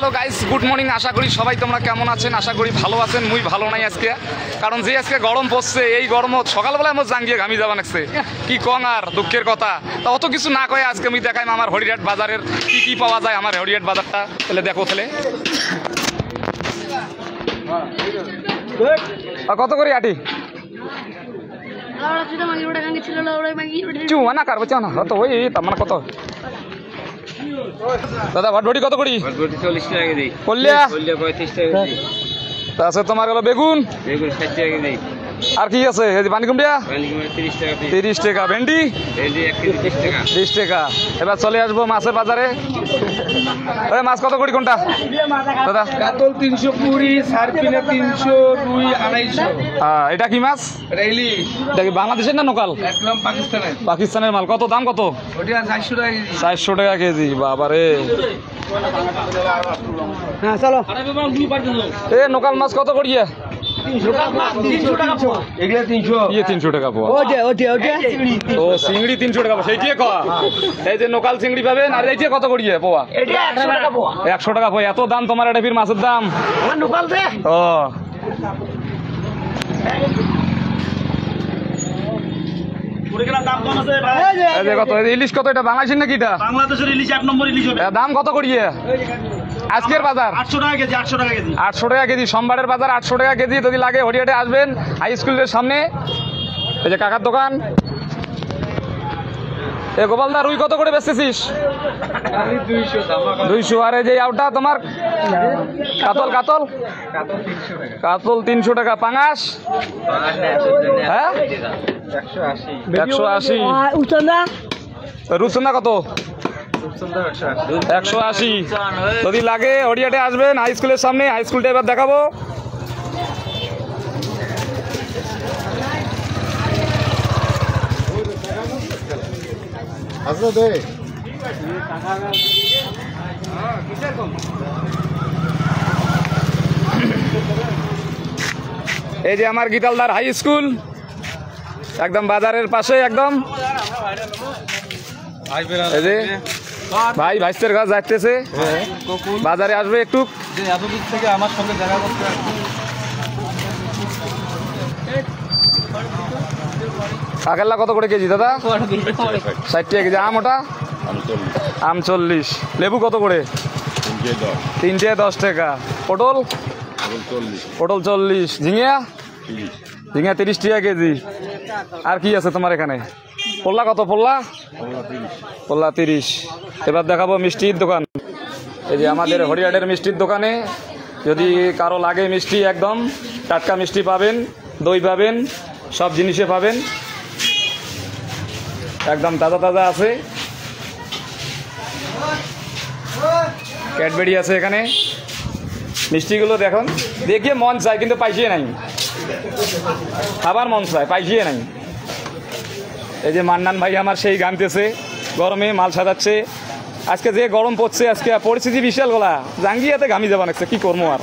Hello guys, good morning. আশা করি সবাই তোমরা কেমন আছেন, আশা করি ভালো আছেন। মুই ভালো নাই আজকে, কারণ যে আজকে গরম পড়ছে, এই গরমত সকালবেলায় আমার জাঙ্গিয়ে ঘামি যাওয়া লাগছে। কি কং আর দুঃখের কথা। তা অত কিছু না কয়ে আজকে আমি দেখাইম আমার হরিহাট বাজারের কি কি পাওয়া যায় আমার হরিহাট বাজারটা। তাহলে দেখো তাহলে কত করে আটি না কার বলছে না তো ওই তার মানে কত দাদা ভাটবটি কত করি? 40 টাকা কেজি। কল্যা 35 টাকা কেজি। তাছাড়া তোমার গেল বেগুন 60 টাকা কেজি। আর কি আছে? পানি কুমড়িয়া 30 টাকা পিস। 30 টাকা। ভেন্ডি 1 কেজি 30 টাকা। 30 টাকা। এবার চলে আসবো মাছের বাজারে। মাছ কত করি কোনটা দাদা? কাতল 320, সারপিনা 300, রুই 250। এটা কি মাছ? ইলিশ। এটা কি বাংলাদেশের না লোকাল? একদম পাকিস্তানের। পাকিস্তানের মাল। কত দাম? কত? ওটা 400 টাকা কেজি। 400 টাকা কেজি। বাবারে। হ্যাঁ চলো। লোকাল মাছ কত করিয়ে? 300 টাকা পোয়া। এগুলা 300। 300 টাকা পোয়া। ও চিংড়ি 300 টাকা পোয়া। সেইটিয়ে কয়া। এই যে লোকাল চিংড়ি পাবেন। আর এইটিয়ে কত করিয়ে পোয়া? 100 টাকা পোয়া। 100 টাকা পোয়া। এত দাম তোমার এটা ফির মাছের দাম? আমার লোকাল রে। ও কত ইলিশ? কত এটা বাংলাদেশের নাকি? এটা বাংলাদেশের ইলিশ 1 নম্বর ইলিশ হবে। দাম কত করিয়ে আজকের বাজার? 800 টাকা কেজি। 800 টাকা কেজি। 800 টাকা কেজি। সোমবারের বাজার 800 টাকা কেজি। যদি লাগে হরিয়াটে আসবেন হাই স্কুলের সামনে। এই যে কাকার দোকান। এ গোপালদা রুই কত করে বেচতেছিস? 200। আর এই যে আউটা তোমার কাতল? কাতল 300 টাকা। পাঙাশ? হ্যাঁ 180। রুচন্দা কত? 180। যদি লাগে হরিয়াটে আসবেন হাই স্কুলের সামনে। হাই স্কুলটা এবার দেখাবো। এই যে আমার গীতালদার হাই স্কুল, একদম বাজারের পাশে একদম। এই যে ভাই ভাইস্তের কাছে যাইতেছে, বাজারে আসবে একটু। এতদূর থেকে আমার সঙ্গে দেখা করতে। কাকেল্লা কত করে কেজি দাদা? 60 টাকা কেজি। আম? ওটা আম 40। লেবু কত করে? 3 10 টাকা। পটল? পটল 40। ঝিঙিয়া? ঝিঙা 30 টাকা কেজি। আর কি আছে তোমার এখানে? পোল্লা কত? পোল্লা 30। এবার দেখাবো মিষ্টির দোকান। এই যে আমাদের হরিয়াটের মিষ্টির দোকানে যদি কারো লাগে মিষ্টি, একদম টাটকা মিষ্টি পাবেন, দই পাবেন, সব জিনিসে পাবেন, একদম তাজা তাজা আছে। ক্যাডবেরি আছে এখানে। মিষ্টিগুলো দেখুন, দেখিয়ে মন চায় কিন্তু পাইছিয়ে নাই, খাবার মন চায় পাইছিয়ে নাই। এই যে মান্নান ভাই আমার সেই গানতেছে, গরমে মাল সাজাচ্ছে। আজকে যে গরম পড়ছে, আজকে পরিস্থিতি বিশাল গলা, জাঙ্গিয়াতে ঘামি যাবা নাকছে, কি করবো আর।